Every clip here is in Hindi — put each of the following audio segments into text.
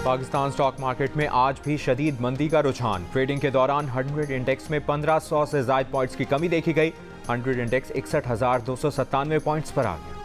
पाकिस्तान स्टॉक मार्केट में आज भी शदीद मंदी का रुझान। ट्रेडिंग के दौरान 100 इंडेक्स में 1500 से ज्यादा पॉइंट्स की कमी देखी गई। 100 इंडेक्स 61,297 पॉइंट्स पर आ गया।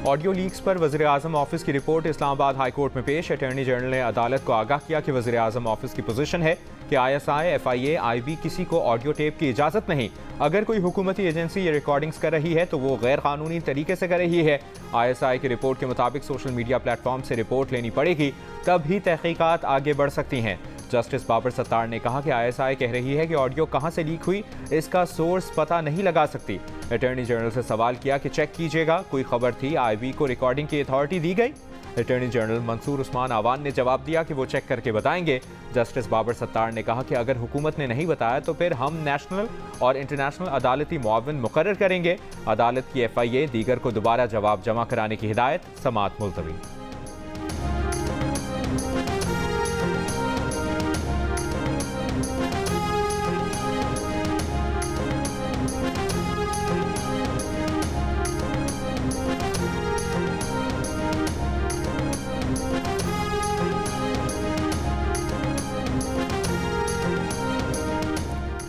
ऑडियो लीक्स पर वज़ीर-ए-आज़म ऑफिस की रिपोर्ट इस्लामाबाद हाई कोर्ट में पेश। अटॉर्नी जनरल ने अदालत को आगाह किया कि वज़ीर-ए-आज़म ऑफिस की पोजीशन है कि ISI, FIA, IB किसी को ऑडियो टेप की इजाज़त नहीं। अगर कोई हुकूमती एजेंसी ये रिकॉर्डिंग्स कर रही है तो वो गैर कानूनी तरीके से कर रही है। ISI की रिपोर्ट के मुताबिक सोशल मीडिया प्लेटफॉर्म से रिपोर्ट लेनी पड़ेगी, तभी तहकीकात आगे बढ़ सकती हैं। जस्टिस बाबर सत्तार ने कहा कि ISI कह रही है कि ऑडियो कहां से लीक हुई, इसका सोर्स पता नहीं लगा सकती। अटॉर्नी जनरल से सवाल किया कि चेक कीजिएगा, कोई खबर थी IB को रिकॉर्डिंग की अथॉरिटी दी गई। अटॉर्नी जनरल मंसूर उस्मान आवान ने जवाब दिया कि वो चेक करके बताएंगे। जस्टिस बाबर सत्तार ने कहा कि अगर हुकूमत ने नहीं बताया तो फिर हम नेशनल और इंटरनेशनल अदालती मुआविन मुकर्रर करेंगे। अदालत की FIA दीगर को दोबारा जवाब जमा कराने की हिदायत, समाअत मुलतवी।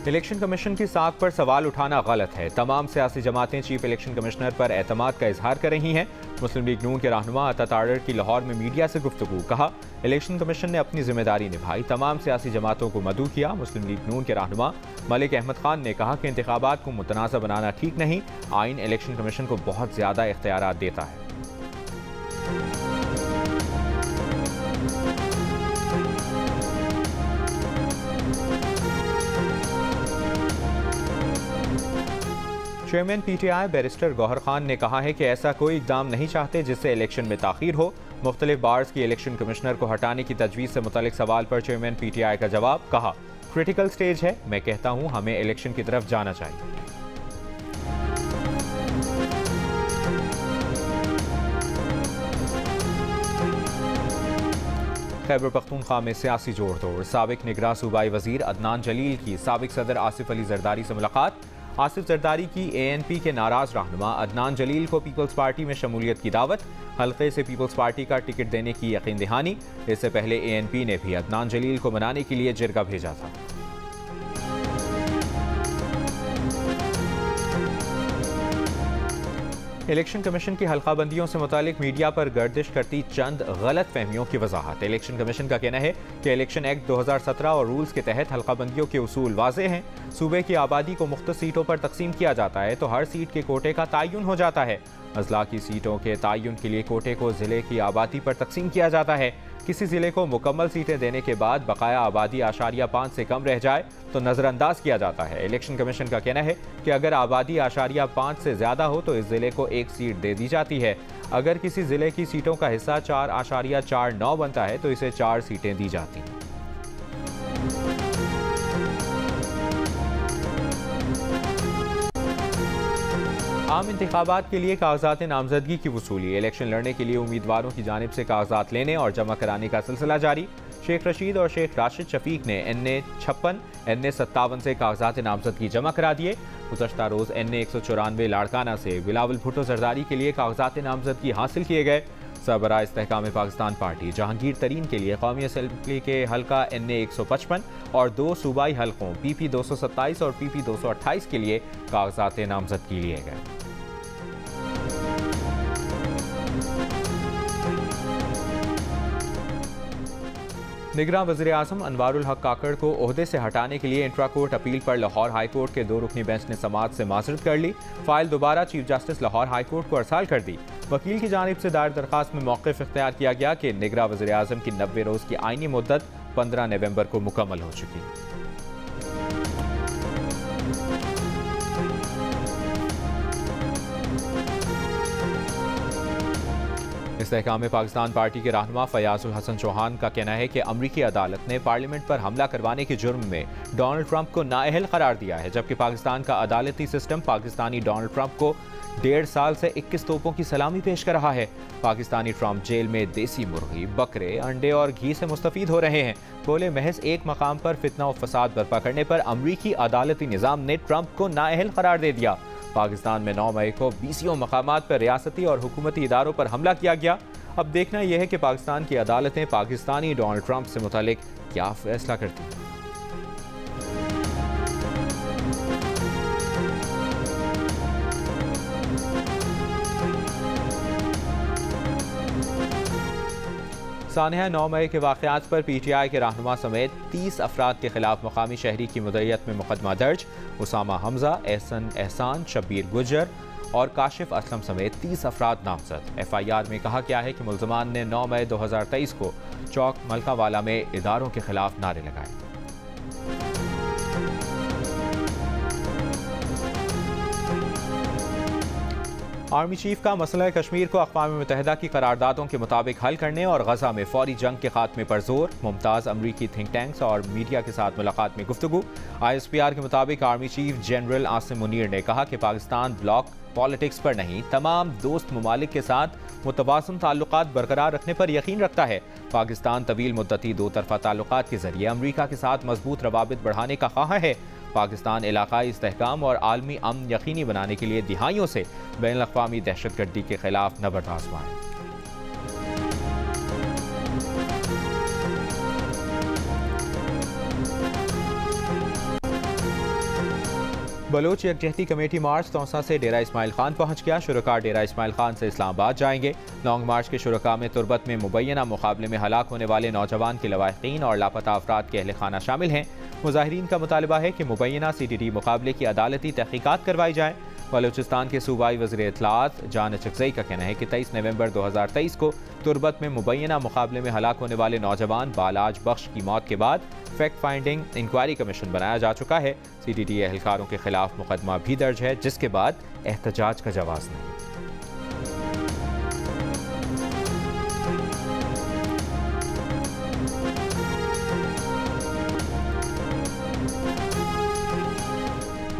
इलेक्शन कमीशन की साख पर सवाल उठाना गलत है। तमाम सियासी जमातें चीफ इलेक्शन कमिश्नर पर एतमाद का इजहार कर रही हैं। मुस्लिम लीग नून के रहनुमा अता तारड़ की लाहौर में मीडिया से गुफ्तगू। कहा, इलेक्शन कमीशन ने अपनी जिम्मेदारी निभाई, तमाम सियासी जमातों को मदऊ किया। मुस्लिम लीग नून के रहनुमा मलिक अहमद खान ने कहा कि इंतखाबात को मुतनाज़ा बनाना ठीक नहीं। आइन इलेक्शन कमीशन को बहुत ज़्यादा इख्तियारात देता है। Chairman PTI barrister Gohar Khan ने कहा है कि ऐसा कोई इकदाम नहीं चाहते जिससे इलेक्शन में ताखीर हो। मुख्तलिफ बार्स की इलेक्शन कमिश्नर को हटाने की तजवीज़ से मुतालिक सवाल पर चेयरमैन PTI का जवाब। कहा, क्रिटिकल स्टेज है, मैं कहता हूं हमें इलेक्शन की तरफ जाना चाहिए। खैबर पख्तूनख्वा में सियासी जोड़ तोड़। साबिक निगरां सूबाई वजीर अदनान जलील की साबिक सदर आसिफ अली जरदारी से मुलाकात। आसिफ जरदारी की ANP के नाराज रहनुमा अदनान जलील को पीपल्स पार्टी में शमूलियत की दावत। हल्के से पीपल्स पार्टी का टिकट देने की यकीन दहानी। इससे पहले ANP ने भी अदनान जलील को मनाने के लिए जिरगा भेजा था। इलेक्शन कमीशन की हल्काबंदियों से मुतालिक मीडिया पर गर्दिश करती चंद गलत फहमियों की वजाहत। इलेक्शन कमीशन का कहना है कि इलेक्शन एक्ट 2017 और रूल्स के तहत हल्काबंदियों के उसूल वाज़ेह हैं। सूबे की आबादी को मुख्तलिफ सीटों पर तकसीम किया जाता है तो हर सीट के कोटे का तयन हो जाता है। अजला की सीटों के तयन के लिए कोटे को ज़िले की आबादी पर तकसीम किया जाता है। किसी ज़िले को मुकम्मल सीटें देने के बाद बकाया आबादी 5 से कम रह जाए तो नज़रअंदाज किया जाता है। इलेक्शन कमीशन का कहना है कि अगर आबादी 5 से ज़्यादा हो तो इस ज़िले को 1 सीट दे दी जाती है। अगर किसी ज़िले की सीटों का हिस्सा 4.49 बनता है तो इसे 4 सीटें दी जाती हैं। आम इंतखाबात के लिए कागजात नामजदगी की वसूली। इलेक्शन लड़ने के लिए उम्मीदवारों की जानिब से कागजात लेने और जमा कराने का सिलसिला जारी। शेख रशीद और शेख राशिद शफीक ने NA56, NA57 से कागजात नामजदगी जमा करा दिए। गुज़श्ता रोज़ NA194 लाड़काना से बिलावल भुट्टो जरदारी के लिए कागजात नामजदगी हासिल किए गए। सरबराह इस्तेहकाम पाकिस्तान पार्टी जहांगीर तरीन के लिए कौमी असम्बली के हल्का NA155 और 2 सूबाई हल्कों PP 227 और PP 228 के लिए कागजात नामजदगी लिए गए। निगरां वज़ीर-ए-आज़म अनवारुल हक काकड़ को ओहदे से हटाने के लिए इंट्रा कोर्ट अपील पर लाहौर हाई कोर्ट के 2 रुकनी बेंच ने समाअत से माज़रत कर ली। फाइल दोबारा chief justice Lahore high court को अरसाल कर दी। वकील की जानिब से दायर दरखास्त में मौक़िफ़ इख्तियार किया गया कि निगरां वज़ीर-ए-आज़म की 90 रोज़ की आइनी मुद्दत 15 नवंबर को मुकम्मल हो चुकी है। इस्तेहकाम पाकिस्तान पार्टी के रहनुमा फयाजुल हसन चौहान का कहना है कि अमरीकी अदालत ने पार्लियामेंट पर हमला करवाने के जुर्म में डोनाल्ड ट्रंप को नाअहल करार दिया है, जबकि पाकिस्तान का अदालती सिस्टम पाकिस्तानी डोनाल्ड ट्रंप को 1.5 साल से 21 तोपों की सलामी पेश कर रहा है। पाकिस्तानी ट्रंप जेल में देसी मुर्गी, बकरे, अंडे और घी से मुस्तफीद हो रहे हैं। बोले महज एक मकाम पर फितना और फसाद बर्पा करने पर अमरीकी अदालती निज़ाम ने ट्रंप को नाअहल करार दे दिया। पाकिस्तान में 9 मई को 20 मकामात पर रियासती और हुकूमती इदारों पर हमला किया गया। अब देखना यह है कि पाकिस्तान की अदालतें पाकिस्तानी डोनाल्ड ट्रंप से मुतालिक क्या फैसला करती हैं। सानिया 9 मई के वाक़यात पर PTI के रहनुमा समेत 30 अफराद के खिलाफ मकामी शहरी की मुद्दईयत में मुकदमा दर्ज। उसामा हमजा, एहसन एहसान, शब्बीर गुजर और काशिफ असलम समेत 30 अफराद नामजद। FIR में कहा गया है कि मुल्ज़मान ने 9 मई 2023 को चौक मलकावाला में इदारों के खिलाफ नारे लगाए। आर्मी चीफ का मसला कश्मीर को अक़वाम मुत्तहिदा की करारदादों के मुताबिक हल करने और गजा में फौरी जंग के खात्मे पर जोर। मुमताज़ अमरीकी थिंक टैंक्स और मीडिया के साथ मुलाकात में गुफ्तगू। ISPR के मुताबिक army chief general Asim Munir ने कहा कि पाकिस्तान ब्लॉक पॉलिटिक्स पर नहीं, तमाम दोस्त ममालिक के साथ मुतवाज़न ताल्लुकात बरकरार रखने पर यकीन रखता है। पाकिस्तान तवील मुद्दती दो तरफा ताल्लुकात के जरिए अमरीका के साथ मजबूत रवाबित बढ़ाने का ख्वाह है। पाकिस्तान इलाकाई इस्तेहकाम और आलमी अमन यकीनी बनाने के लिए दिहाइयों से बैनुल-अक़वामी दहशतगर्दी के खिलाफ नबर्द आज़माए। बलोच यकजहती कमेटी मार्च तौसा से डेरा इस्माइल खान पहुंच गया। शुरका डेरा इस्माइल खान से इस्लामाबाद जाएंगे। लॉन्ग मार्च के शुरका में तुरबत में मुबैना मुकाबले में हलाक होने वाले नौजवान के लवाहिकीन और लापता अफराद के अहले खाना शामिल हैं। मुजाहिरीन का मुतालबा है कि मुबैना CTT मुकाबले की अदालती तहकीकात करवाई जाए। बलूचिस्तान के सूबाई वज़ीर इत्तलाआत जान चकज़ई का कहना है कि 23 नवंबर 2023 को तुरबत में मुबैना मुकाबले में हलाक होने वाले नौजवान बालाज बख्श की मौत के बाद फैक्ट फाइंडिंग इंक्वायरी कमीशन बनाया जा चुका है। CTT एहलकारों के खिलाफ मुकदमा भी दर्ज है, जिसके बाद एहतजाज का जवाब नहीं।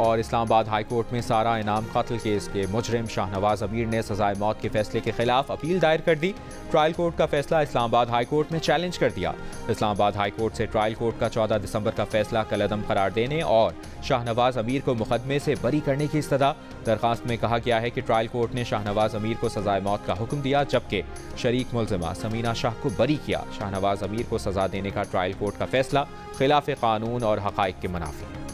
और इस्लामाबाद हाई कोर्ट में सारा इनाम कत्ल केस के मुजरिम शाहनवाज अमीर ने सजाए मौत के फैसले के खिलाफ अपील दायर कर दी। ट्रायल कोर्ट का फैसला इस्लामाबाद हाई कोर्ट में चैलेंज कर दिया। इस्लामाबाद हाई कोर्ट से ट्रायल कोर्ट का 14 दिसंबर का फैसला कलअदम करार देने और शाहनवाज अमीर को मुकदमे से बरी करने की इस्तदा। दरखास्त में कहा गया है कि ट्रायल कोर्ट ने शाहनवाज अमीर को सजाए मौत का हुक्म दिया, जबकि शरीक मुल्जिमा समीना शाह को बरी किया। शाहनवाज अमीर को सजा देने का ट्रायल कोर्ट का फैसला खिलाफ कानून और हक़ाइक़ के मुनाफी है।